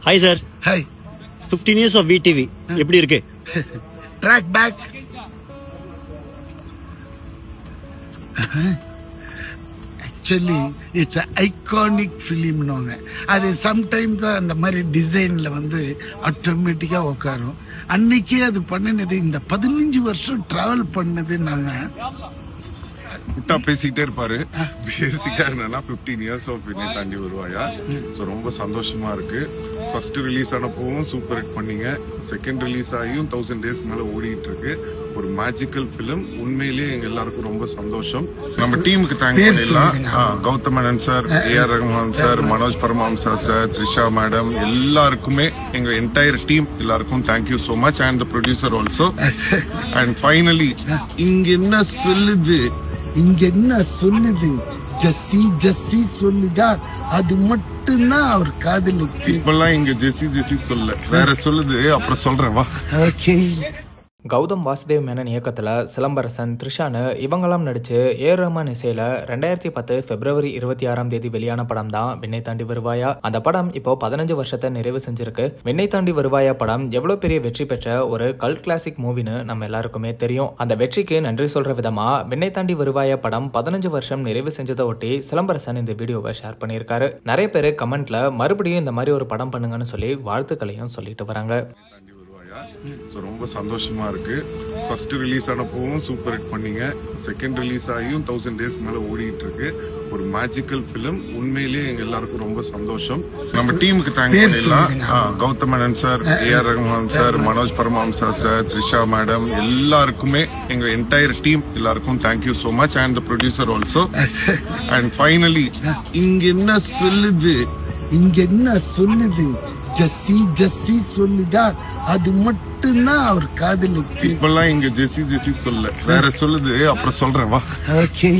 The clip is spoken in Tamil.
Hi sir. Hi. 15 years of VTV எப்படி இருக்கு? Track back. Actually it's iconic ஃபிலிம்னு அது சம்டைம்ஸ் தான் அந்த மாதிரி டிசைன்ல வந்து ஆட்டோமேட்டிக்கா உட்காரும். அன்னைக்கே அது பண்ணினது இந்த 15 வருஷம் டிராவல் பண்ணது. நாங்க விட்டா பேசிக்கிட்டே இருப்பாரு. பேசிக்கா என்னன்னா 15 years of விண்ணை தாண்டி வருவாயா. ஸோ ரொம்ப சந்தோஷமா இருக்கு. ஃபர்ஸ்ட் ரிலீஸ் ஆனப்பவும் சூப்பர் ஹிட் பண்ணீங்க. செகண்ட் ரிலீஸ் ஆகியும் 1000 days மேல ஓடிட்டு இருக்கு. ஒரு மேஜிக்கல் பிலிம். உண்மையிலேயே எங்க எல்லாருக்கும் ரொம்ப சந்தோஷம். நம்ம டீமுக்கு தேங்க்ஸ் பண்ணிடலாம். Gautham Menon sir, A R Rahman sir, Manoj Paramahamsa sir, Trisha madam, எல்லாருக்குமே எங்க என்டையர் டீம் எல்லாருக்கும் thank you so much. And the producer also. And finally இங்க என்ன சொல்லுது, இங்க என்ன சொல்லுது, ஜஸ்ஸி ஜஸ்ஸி சொல்லுதா, அது மட்டும்தான் அவர் காதலுக்கு. இப்பெல்லாம் இங்க ஜெஸ்ஸி ஜெஸ்ஸி சொல்ல வேற சொல்லுது. அப்புறம் சொல்றேன் வா. ஓகே. கௌதம் வாசுதேவ் மேனன் இயக்கத்தில் சிலம்பரசன், த்ரிஷானு இவங்கெல்லாம் நடிச்சு ஏஆர் ரஹ்மான் இசையில் 2010 February 26 வெளியான படம் தான் விண்ணை தாண்டி வருவாயா. அந்த படம் இப்போ 15 வருஷத்தை நிறைவு செஞ்சிருக்கு. விண்ணை தாண்டி வருவாயா படம் எவ்வளவு பெரிய வெற்றி பெற்ற ஒரு கல்ட் கிளாசிக் மூவின்னு நம்ம எல்லாருக்குமே தெரியும். அந்த வெற்றிக்கு நன்றி சொல்ற விதமா விண்ணை தாண்டி வருவாயா படம் 15 வருஷம் நிறைவு செஞ்சதை ஒட்டி சிலம்பரசன் இந்த வீடியோவை ஷேர் பண்ணியிருக்காரு. நிறைய பேர் கமெண்ட்ல மறுபடியும் இந்த மாதிரி ஒரு படம் பண்ணுங்கன்னு சொல்லி வாழ்த்துக்களையும் சொல்லிட்டு வராங்க. ஸோ ரொம்ப சந்தோஷமா இருக்கு. ஃபர்ஸ்ட் ரிலீஸ் ஆனப்பவும் சூப்பர் ஹிட் பண்ணீங்க. செகண்ட் ரிலீஸ் ஆகியும் 1000 days மேல ஓடிட்டு இருக்கு. ஒரு மேஜிக்கல் பிலிம். உண்மையிலேயே எங்க எல்லாருக்கும் ரொம்ப சந்தோஷம். நம்ம டீமுக்கு தேங்க்ஸ் பண்ணிடலாம். Gautham Menon sir, A R Rahman sir, Manoj Paramahamsa sir, Trisha madam, எல்லாருக்குமே எங்க என்டையர் டீம் எல்லாருக்கும் thank you so much. And the producer also. And finally இங்க என்ன சொல்லுது, இங்க என்ன சொல்லுது, ஜஸ்ஸி ஜஸ்ஸி சொல்லுதா, அது மட்டும்தான் அவர் காதலுக்கு. இப்பெல்லாம் இங்க ஜெஸ்ஸி ஜெஸ்ஸி சொல்ல வேற சொல்லுது. அப்புறம் சொல்றேன் வா. ஓகே.